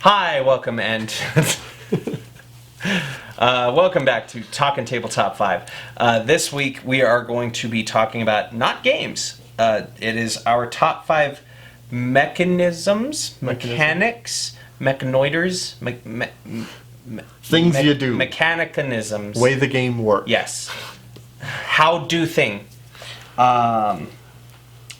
Hi, welcome and welcome back to Talkin' Tabletop 5. This week we are going to be talking about not games. It is our top 5 mechanics, mechanoiders, things you do. Mechanicanisms. Way the game works. Yes. How do thing. Of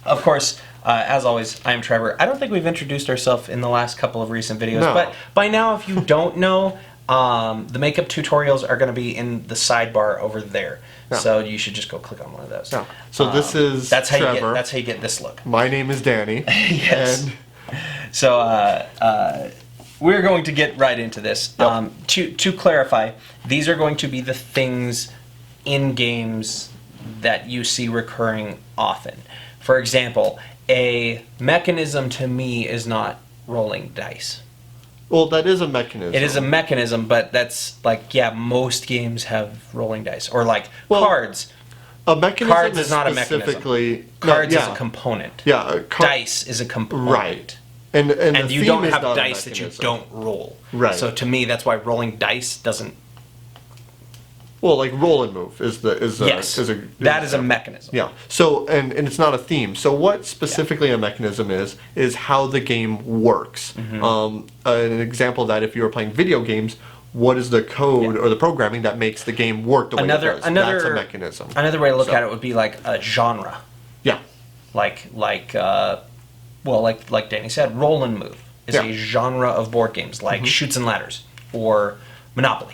course, as always, I'm Trevor. I don't think we've introduced ourselves in the last couple of recent videos, but by now, if you don't know, the makeup tutorials are going to be in the sidebar over there. Yeah. So you should just go click on one of those. Yeah. So this is that's Trevor. how that's how you get this look. My name is Danny. Yes. And so we're going to get right into this. Yep. To clarify, these are going to be the things in games that you see recurring often. For example, a mechanism to me is not rolling dice. Well, that is a mechanism. It is a mechanism, but that's like, yeah, most games have rolling dice. Or like cards. A mechanism cards is not a mechanism. Cards is a component. Yeah. Dice is a component. Right. And you don't have dice that you don't roll. Right. So to me, that's why rolling dice doesn't... Well, like roll and move is a mechanism. Yeah. So and it's not a theme. So what specifically a mechanism is how the game works. Mm-hmm. An example of that, if you were playing video games, what is the code or the programming that makes the game work the way it does? That's a mechanism. Another way to look at it would be like a genre. Yeah. Like Danny said, roll and move is a genre of board games, like Chutes and Ladders or Monopoly.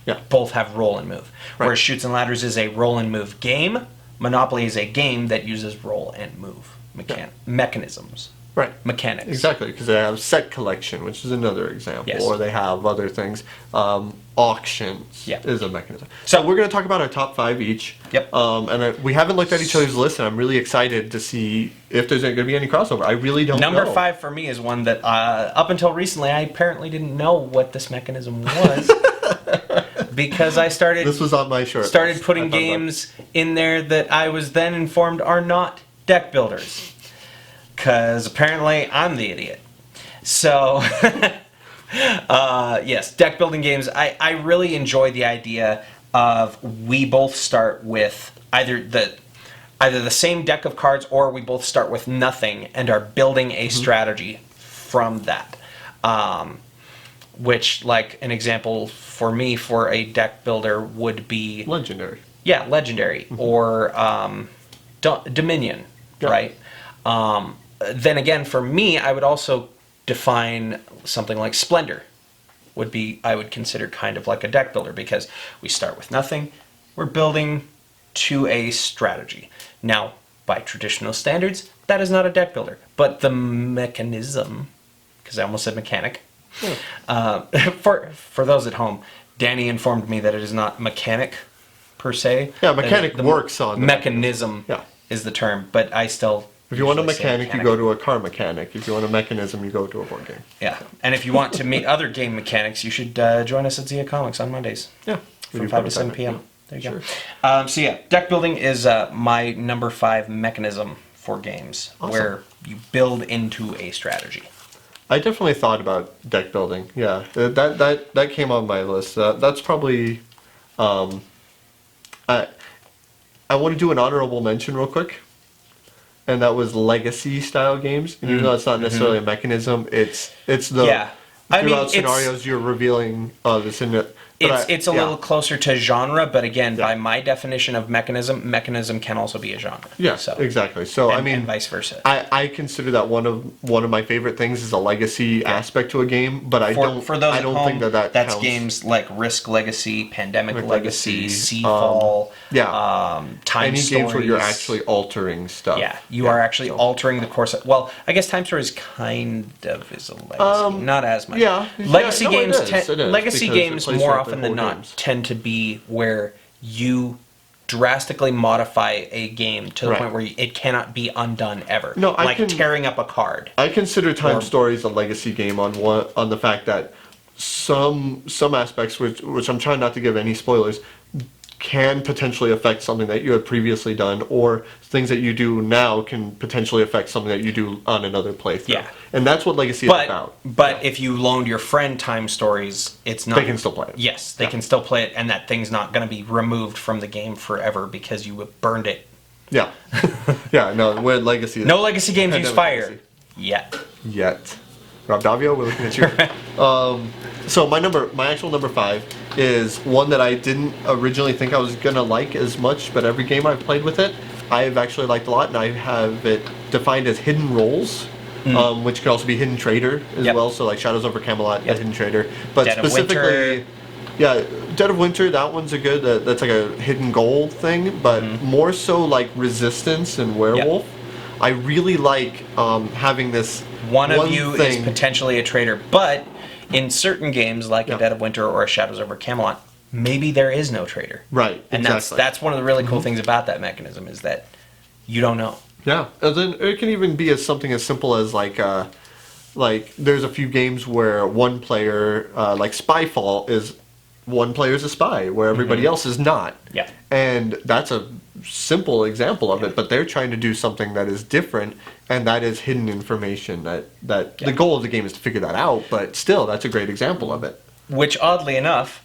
Yeah. Both have roll and move. Right. Whereas Chutes and Ladders is a roll and move game. Monopoly is a game that uses roll and move mechanisms. Right. Mechanics. Exactly, because they have set collection, which is another example. Yes. Or they have other things. Auctions is a mechanism. So we're going to talk about our top 5 each. Yep. We haven't looked at each other's list, and I'm really excited to see if there's going to be any crossover. I really don't know. Number 5 for me is one that, up until recently, I apparently didn't know what this mechanism was. Because I started... This was on my short started list. Putting games in there that I was then informed are not deck builders. Because apparently I'm the idiot. So, yes, deck building games. I really enjoy the idea of we both start with either the same deck of cards, or we both start with nothing and are building a strategy from that. Which, like, an example for me for a deck builder would be... Legendary. Yeah, Legendary. Or Dominion, right? Then again, for me, I would also define something like Splendor I would consider kind of like a deck builder, because we start with nothing, we're building to a strategy. Now, by traditional standards, that is not a deck builder, but the mechanism, because I almost said mechanic, for those at home, Danny informed me that it is not mechanic per se. Yeah, mechanic works on mechanism is the term, but I still... If you want a mechanic, you go to a car mechanic. If you want a mechanism, you go to a board game. Yeah, and if you want to meet other game mechanics, you should join us at Zia Comics on Mondays. Yeah. From 5 to 7 p.m. There you go. So yeah, deck building is my number 5 mechanism for games, where you build into a strategy. I definitely thought about deck building. Yeah, that came on my list. That's probably... I want to do an honorable mention real quick. And that was legacy style games. And even though it's not necessarily a mechanism, it's the throughout scenarios you're revealing this in it. It's a little closer to genre, but again, by my definition of mechanism can also be a genre. Yeah, so, exactly. So and vice versa. I consider that one of my favorite things is a legacy aspect to a game, but I don't think that's counts. Games like Risk Legacy, Pandemic Legacy, Seafall, Time any Stories. games where you're actually altering stuff. Yeah, you are actually altering the course of, well, I guess Time Stories kind of is a legacy, not as much. Yeah, legacy games legacy games more often than not tend to be where you drastically modify a game to the point where it cannot be undone ever. No, tearing up a card. I consider Time Stories a legacy game on the fact that some aspects, which I'm trying not to give any spoilers, can potentially affect something that you had previously done, or things that you do now can potentially affect something that you do on another playthrough. Yeah. And that's what Legacy is about. But if you loaned your friend time stories, it's not. They can still play it. Yes, they can still play it, and that thing's not going to be removed from the game forever because you have burned it. Yeah. Yeah, no, where Legacy is. No Legacy games use Pandemic fire. Legacy. Yet. Rob Davio, we're looking at you. So my actual number 5 is one that I didn't originally think I was gonna like as much, but every game I've played with it, I've actually liked a lot, and I have it defined as hidden roles, which could also be hidden trader as well. So like Shadows over Camelot, a hidden trader, but Dead of specifically, Winter. yeah, Dead of Winter. That one's a good. That's like a hidden goal thing, but more so like Resistance and Werewolf. I really like having this. One of you is potentially a traitor, but in certain games like a Dead of Winter or a Shadows over Camelot, maybe there is no traider. Right, and exactly. that's one of the really cool things about that mechanism is that you don't know. Yeah, and then it can even be as something as simple as like there's a few games where one player, like Spyfall, is one player's a spy where everybody else is not. Yeah. And that's a simple example of it, but they're trying to do something that is different, and that is hidden information. That the goal of the game is to figure that out, but still, that's a great example of it. Which, oddly enough,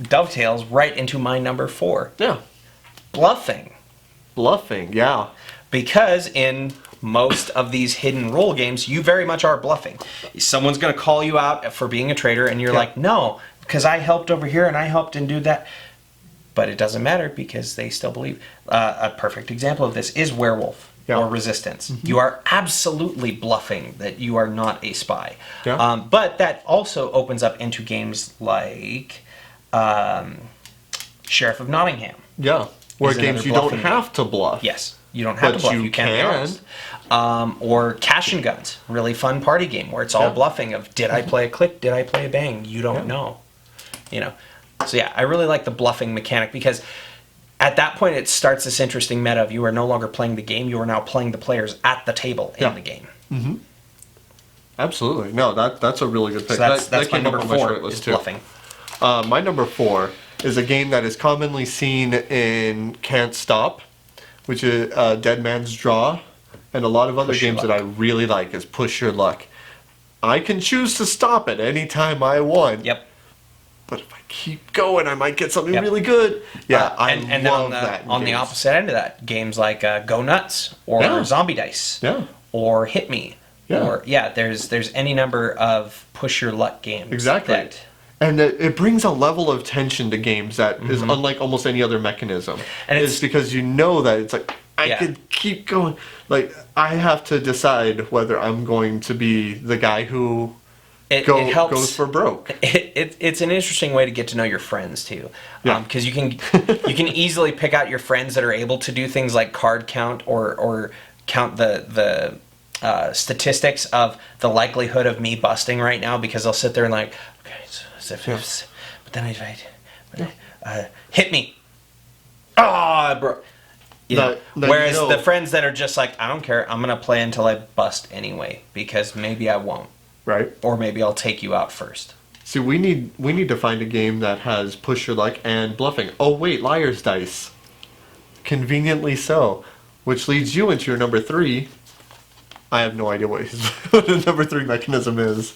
dovetails right into my number 4. Yeah. Bluffing. Bluffing, yeah. Because in most of these hidden role games, you very much are bluffing. Someone's going to call you out for being a traitor, and you're like, no, because I helped over here and I helped and do that. But it doesn't matter because they still believe. A perfect example of this is Werewolf or Resistance. You are absolutely bluffing that you are not a spy. Yeah. But that also opens up into games like Sheriff of Nottingham. Yeah. Where Is games another you don't bluffing have to bluff. Yes. You don't have But to bluff. you You can be can. honest. Or Cash and Guns, really fun party game where it's all bluffing of did I play a click, did I play a bang? You don't know. You know. So yeah, I really like the bluffing mechanic because at that point it starts this interesting meta of you are no longer playing the game, you are now playing the players at the table in the game. Mm-hmm. Absolutely. No, that's a really good pick. So that's that my came up number on my 4 short list is too. bluffing. My number 4 is a game that is commonly seen in Can't Stop, which is Dead Man's Draw, and a lot of other games that I really like is Push Your Luck. I can choose to stop at any time I want. Yep. But if I keep going, I might get something really good. Yeah, I and love then that. on the opposite end of that, games like Go Nuts or Zombie Dice or Hit Me. Or there's any number of push your luck games. Exactly. And it brings a level of tension to games that is unlike almost any other mechanism. And it's because you know that it's like, I could keep going. Like, I have to decide whether I'm going to be the guy who it helps, goes for broke. It's an interesting way to get to know your friends, too. Because you can easily pick out your friends that are able to do things like card count or count the statistics of the likelihood of me busting right now, because they'll sit there and like, okay, but then I hit me. Bro. Whereas the friends that are just like, I don't care, I'm gonna play until I bust anyway, because maybe I won't. Right. Or maybe I'll take you out first. See, we need to find a game that has push your luck and bluffing. Oh wait, Liar's Dice. Conveniently so. Which leads you into your number 3. I have no idea what the number 3 mechanism is.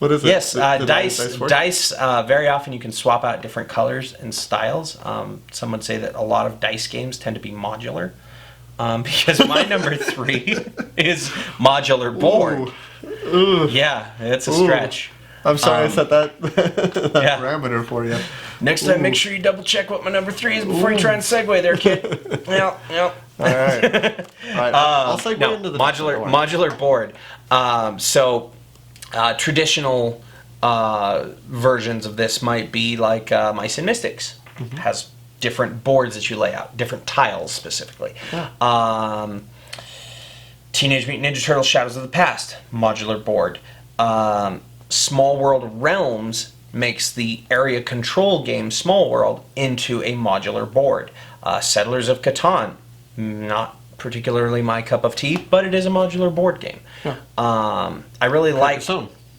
What is it? Yes, dice. Very often you can swap out different colors and styles. Some would say that a lot of dice games tend to be modular. Because my number 3 is modular board. Ooh. Yeah, it's a stretch. I'm sorry I set that parameter for you. Next time, make sure you double check what my number 3 is before you try and segue there, kid. Yep. All right. I'll segue into the modular board. Traditional versions of this might be like Mice and Mystics. Has different boards that you lay out, different tiles specifically. Teenage Mutant Ninja Turtles Shadows of the Past, modular board. Small World Realms makes the area control game Small World into a modular board. Settlers of Catan, not particularly my cup of tea, but it is a modular board game. I really like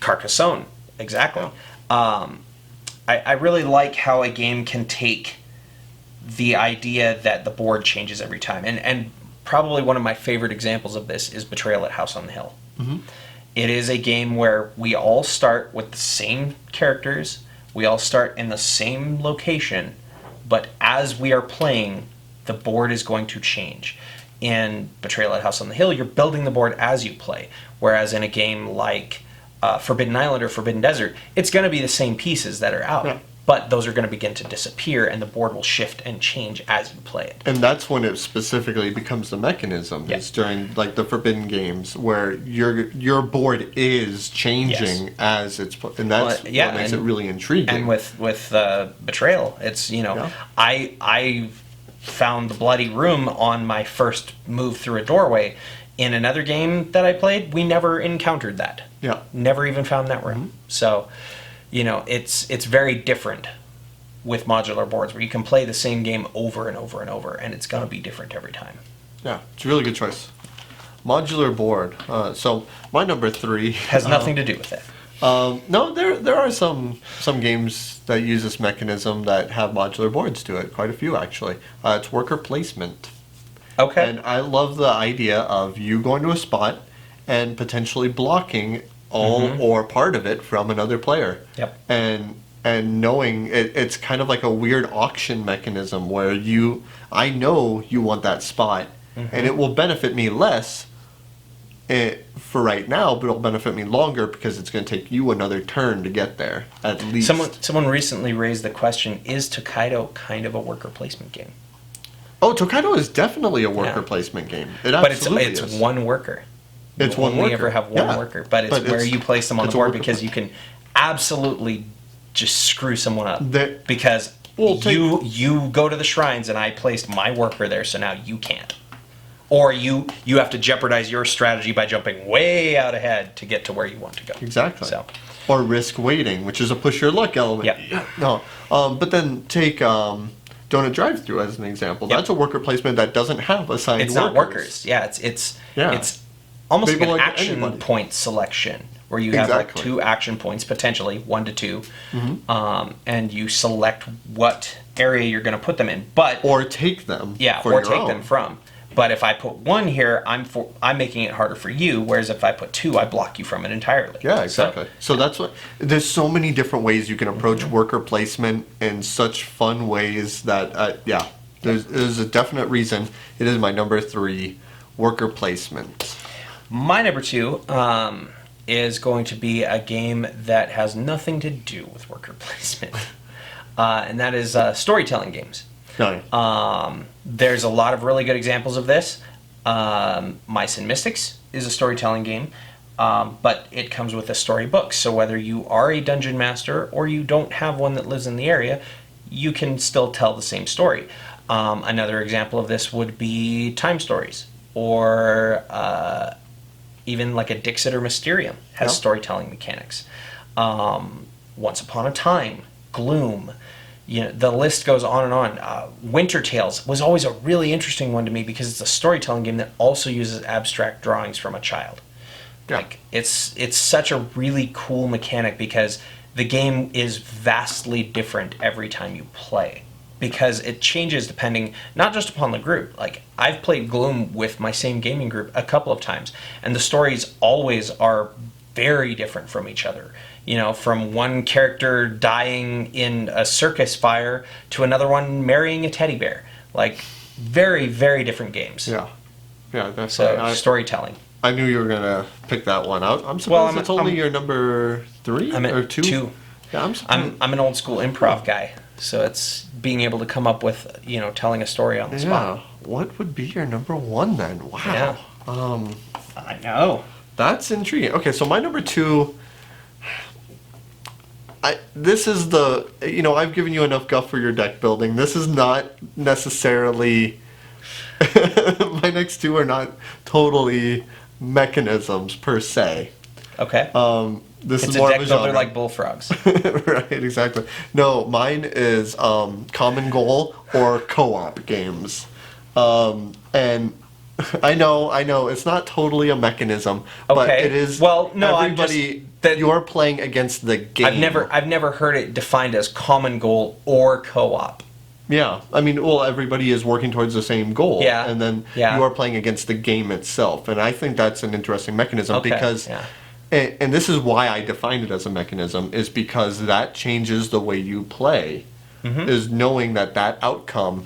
Carcassonne, exactly. I really like how a game can take the idea that the board changes every time. And probably one of my favorite examples of this is Betrayal at House on the Hill. It is a game where we all start with the same characters, we all start in the same location, but as we are playing, the board is going to change. In Betrayal at House on the Hill, you're building the board as you play, whereas in a game like Forbidden Island or Forbidden Desert, it's going to be the same pieces that are out. Yeah. But those are going to begin to disappear, and the board will shift and change as you play it. And that's when it specifically becomes the mechanism. Yeah. It's during like the Forbidden games where your board is changing as it's and that's what makes it really intriguing. And with Betrayal, it's I found the bloody room on my first move through a doorway. In another game that I played, we never encountered that. Yeah. Never even found that room. So, it's very different with modular boards where you can play the same game over and over and over, and it's going to be different every time. Yeah, it's a really good choice. Modular board. So my number 3 Has nothing to do with it. No, there are some games that use this mechanism that have modular boards to it. Quite a few actually. It's worker placement. Okay. And I love the idea of you going to a spot and potentially blocking all or part of it from another player. Yep. And knowing it's kind of like a weird auction mechanism where I know you want that spot, and it will benefit me less for right now, but it'll benefit me longer because it's going to take you another turn to get there at least. Someone recently raised the question: is Tokaido kind of a worker placement game? Oh, Tokaido is definitely a worker placement game. It absolutely but it's is. one worker. It's you one only worker. ever have one worker, but it's where you place them on the board because you can absolutely just screw someone up because you go to the shrines and I placed my worker there, so now you can't, or you have to jeopardize your strategy by jumping way out ahead to get to where you want to go. Exactly. So, or risk waiting, which is a push your luck element. Yeah. No. But then take Donut Drive-Thru as an example. Yep. That's a worker placement that doesn't have assigned it's workers. not workers. Yeah, it's almost like an action point selection where you have like 2 action points, potentially 1 to 2, and you select what area you're going to put them in. Or take them. Yeah, for or your take own. them from. But if I put 1 here, I'm making it harder for you. Whereas if I put 2, I block you from it entirely. Yeah, exactly. So that's what. There's so many different ways you can approach worker placement in such fun ways that there's a definite reason it is my number 3, worker placement. My number 2 is going to be a game that has nothing to do with worker placement, and that is storytelling games. There's a lot of really good examples of this. Mice and Mystics is a storytelling game, but it comes with a storybook. So whether you are a dungeon master or you don't have one that lives in the area, you can still tell the same story. Another example of this would be Time Stories, or even like a Dixit or Mysterium has storytelling mechanics. Once Upon a Time, Gloom. The list goes on and on. Winter Tales was always a really interesting one to me because it's a storytelling game that also uses abstract drawings from a child. Yeah. Like it's such a really cool mechanic because the game is vastly different every time you play because it changes depending not just upon the group. Like I've played Gloom with my same gaming group a couple of times, and the stories always are very different from each other. From one character dying in a circus fire to another one marrying a teddy bear. Like, very, very different games. Yeah, that's so storytelling. I knew you were gonna pick that one out. I'm surprised it's only your number 3 or 2. 2. Yeah, I'm an old school improv guy, so it's being able to come up with telling a story on the spot. What would be your number 1 then? Wow. Yeah. I know. That's intriguing. Okay, so my number 2. This is the, I've given you enough guff for your deck building. This is not necessarily, my next 2 are not totally mechanisms per se. Okay. This it's is more a of deck a builder genre. like Bullfrogs. Right, exactly. No, mine is common goal or co-op games. And I know, it's not totally a mechanism, but it is. Well, no, everybody that you're playing against the game. I've never heard it defined as common goal or co-op. Yeah, I mean, well, everybody is working towards the same goal, Yeah. and then Yeah. you are playing against the game itself, and I think that's an interesting mechanism Okay, because, yeah. and this is why I define it as a mechanism, is because that changes the way you play, Mm-hmm. is knowing that outcome,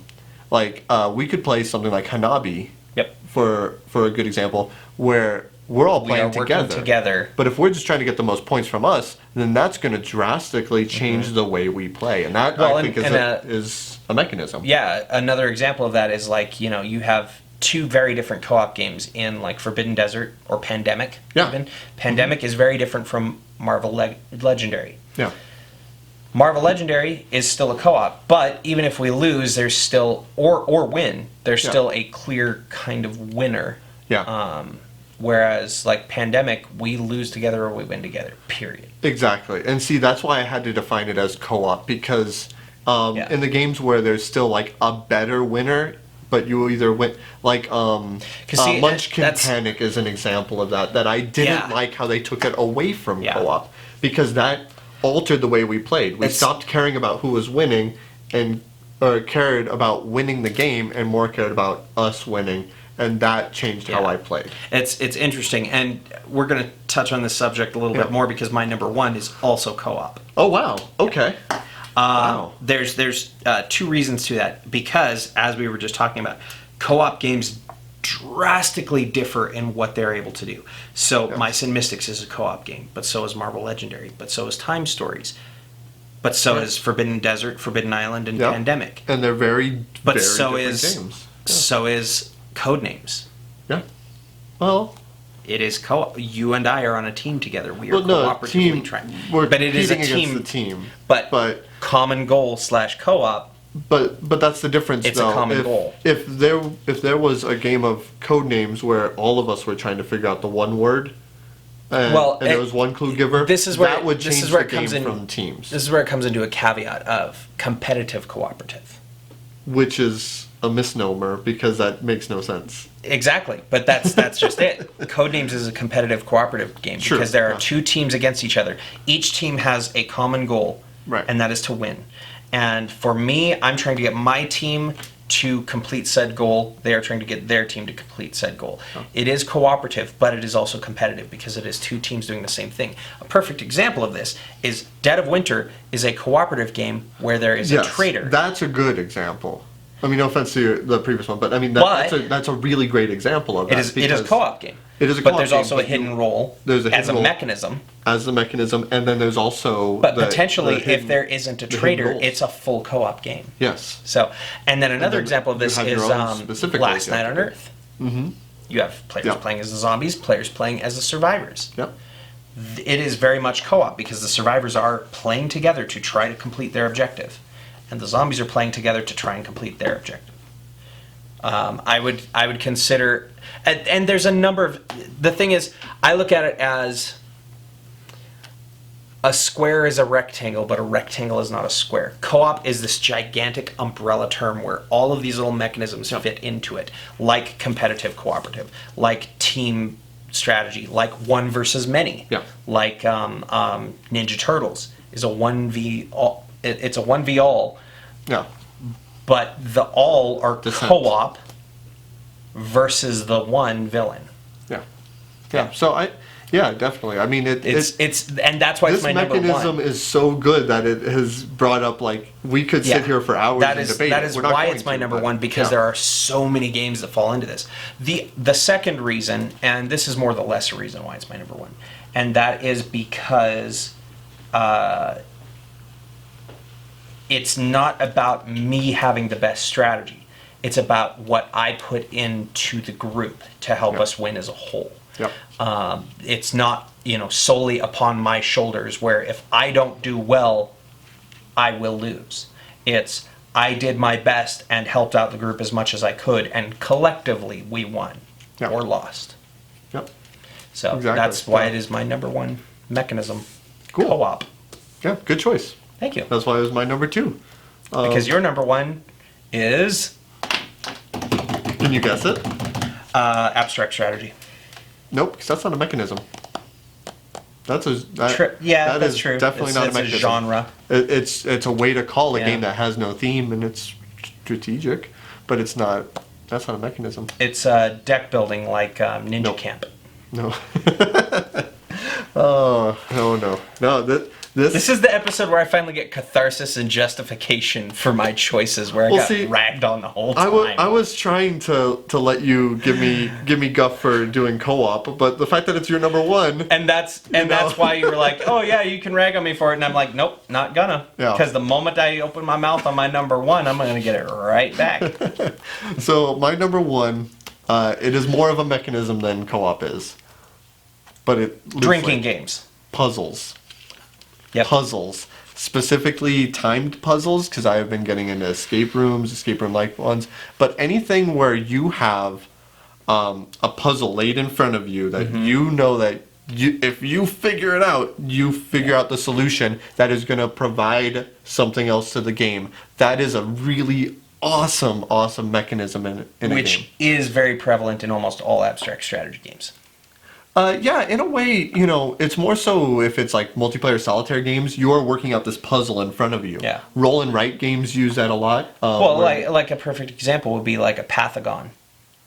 like we could play something like Hanabi, Yep. for a good example, where we're all We playing are working together. But if we're just trying to get the most points from us, then that's going to drastically change the way we play, and that Well, I think and, is a mechanism. Yeah, another example of that is like, you have two very different co-op games in like Forbidden Desert or Pandemic. Yeah. Even. Pandemic is very different from Marvel Legendary. Yeah. Marvel Legendary is still a co-op, but even if we lose, there's still or win, there's Yeah. still a clear kind of winner. Yeah. Whereas like Pandemic, we lose together or we win together. Period. Exactly. And see, that's why I had to define it as co-op, because Yeah. in the games where there's still like a better winner, but you either win, like see, Munchkin that's- Panic is an example of that I didn't Yeah. like how they took it away from Yeah. co-op, because that altered the way we played. We It's- stopped caring about who was winning and or cared about winning the game and more cared about us winning, and that changed how Yeah. I played. It's interesting, and we're going to touch on this subject a little Yeah. bit more because my number one is also co-op. Oh wow. Okay. Wow. There's two reasons to that, because as we were just talking about, co-op games drastically differ in what they're able to do. So Mice and Mystics is a co-op game, but so is Marvel Legendary, but so is Time Stories, but so is Forbidden Desert, Forbidden Island, and Yeah. Pandemic. And they're very, But very so different is games. so is Codenames. Yeah. Well, It is co-op. You and I are on a team together. We are well, no, cooperatively team. trying. We're But it is a competing team. against the team. But common goal / co-op. But that's the difference. It's a though. common if, goal. If there was a game of Codenames where all of us were trying to figure out the one word, and there was one clue giver, This is where that would this change is where the it comes game in. from teams, This is where it comes into a caveat of competitive cooperative. which is a misnomer because that makes no sense. Exactly, but that's just it. Codenames is a competitive cooperative game Sure, because there are yeah. two teams against each other. Each team has a common goal, Right. and that is to win. And for me, I'm trying to get my team to complete said goal. They are trying to get their team to complete said goal. It is cooperative, but it is also competitive because it is two teams doing the same thing. A perfect example of this is Dead of Winter is a cooperative game where there is a traitor. That's a good example. I mean, no offense to the previous one, but I mean But- that's a really great example of that. It is a because co-op game. It is a but co-op there's game, also a but hidden role there's a as hidden a role. mechanism. as the mechanism, and then there's also. But the potentially, hidden- if there isn't a the hidden traitor, roles. it's a full co-op game. Yes. So, and then another then example of you this have is your own specific roles Last you have Night to on do. Earth. Mm-hmm. You have players Yep. playing as the zombies, players playing as the survivors. Yep. It is very much co-op because the survivors are playing together to try to complete their objective, and the zombies are playing together to try and complete their objective. I would consider, and there's a number of. The thing is, I look at it as a square is a rectangle, but a rectangle is not a square. Co-op is this gigantic umbrella term where all of these little mechanisms fit into it, like competitive cooperative, like team strategy, like one versus many, Yeah. like Ninja Turtles is a 1v all. It's a 1v all, Yeah. but the all are Descent. co-op versus the one villain. Yeah. Yeah. So yeah, definitely. I mean, It's and that's why this it's my number mechanism one. is so good that it has brought up, like, we could sit here for hours That and is debate that it. is We're not why going it's my to, number but- one, because yeah. there are so many games that fall into this. The second reason, and this is more the lesser reason why it's my number one, and that is because it's not about me having the best strategy. It's about what I put into the group to help Yeah. us win as a whole. Yep. It's not, solely upon my shoulders where if I don't do well, I will lose. It's I did my best and helped out the group as much as I could, and collectively we won Yeah. or lost. Yep. So Exactly. that's why Yeah. it is my number one mechanism. Cool. Co-op. Yeah. Good choice. Thank you. That's why it was my number two. Because your number one is Can you guess it? abstract strategy. Nope, because that's not a mechanism. That's Yeah, that that's is true. definitely It's not a a mechanism. genre. It's a way to call a Yeah. game that has no theme, and it's strategic, but it's not. That's not a mechanism. It's deck building like Ninja Nope. Camp. No. Oh no. This is the episode where I finally get catharsis and justification for my choices, where I Well, got see, ragged on the whole I time. was trying to let you give me guff for doing co-op, but the fact that it's your number one. And that's why you were like, oh yeah, you can rag on me for it, and I'm like, nope, not gonna. Yeah. Because the moment I open my mouth on my number one, I'm gonna get it right back. So my number one, it is more of a mechanism than co-op is, but it Drinking games. puzzles. Yep. Puzzles, specifically timed puzzles, because I have been getting into escape room-like ones. But anything where you have a puzzle laid in front of you that you know that if you figure it out, you figure out the solution that is going to provide something else to the game. That is a really awesome mechanism in a game. Which is very prevalent in almost all abstract strategy games. Yeah, in a way, you know, it's more so if it's like multiplayer solitaire games, you're working out this puzzle in front of you. Yeah. Roll and write games use that a lot. Well, where- like a perfect example would be like a Pathagon.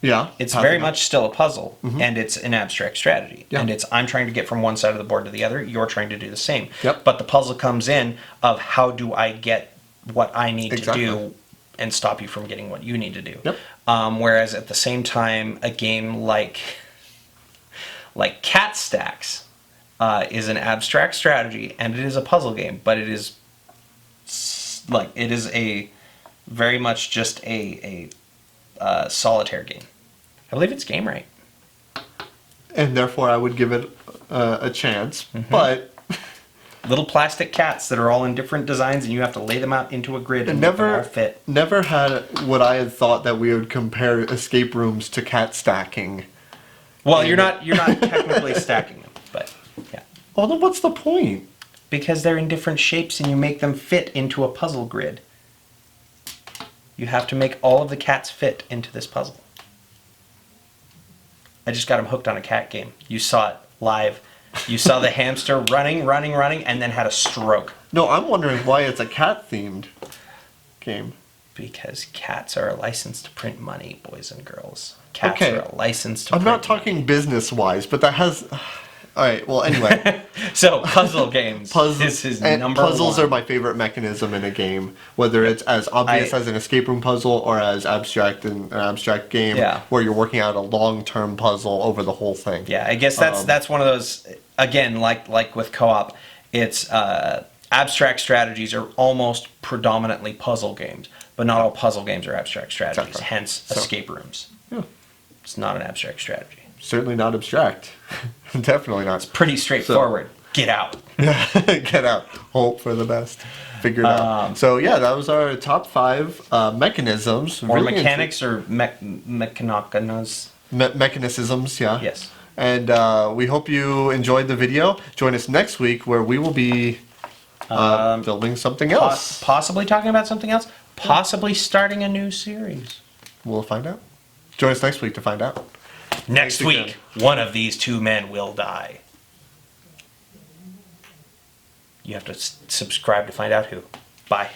yeah, It's Pathagon. very much still a puzzle, and it's an abstract strategy. Yeah. And it's I'm trying to get from one side of the board to the other, you're trying to do the same. Yep. But the puzzle comes in of how do I get what I need Exactly. to do and stop you from getting what you need to do. Yep. Whereas at the same time, a game like Cat Stacks is an abstract strategy, and it is a puzzle game, but it is a very much just a solitaire game. I believe it's game right. And therefore I would give it a chance. Mm-hmm. But Little plastic cats that are all in different designs, and you have to lay them out into a grid and make them all fit. never had what I had thought that we would compare escape rooms to cat stacking. Well, you're not technically stacking them, but yeah, Well, then what's the point? because they're in different shapes and you make them fit into a puzzle grid. You have to make all of the cats fit into this puzzle. I just got them hooked on a cat game. You saw it live. You saw the hamster running, and then had a stroke. No, I'm wondering why it's a cat-themed game. Because cats are a license to print money, boys and girls. Cats Okay. are a license to I'm print not talking business-wise, but that has... All right, well, anyway. money. So, puzzle games. This is number puzzles one. are my favorite mechanism in a game, whether it's as obvious as an escape room puzzle or as abstract in an abstract game Yeah. where you're working out a long-term puzzle over the whole thing. Yeah, I guess that's one of those, again, like with co-op, it's abstract strategies are almost predominantly puzzle games, but not all puzzle games are abstract strategies, Exactly. hence So- escape rooms. Yeah. It's not an abstract strategy. Certainly not abstract. Definitely not. Pretty straightforward. Get out. Get out. Hope for the best. Figure it out. So yeah, that was our top 5 mechanisms. Or Really mechanics or mechanocanas. mechanicisms, yeah. Yes. And we hope you enjoyed the video. Join us next week where we will be filming something else. Possibly talking about something else. Possibly starting a new series. We'll find out. Join us next week to find out. Next Thanks week, one of these two men will die. You have to subscribe to find out who. Bye.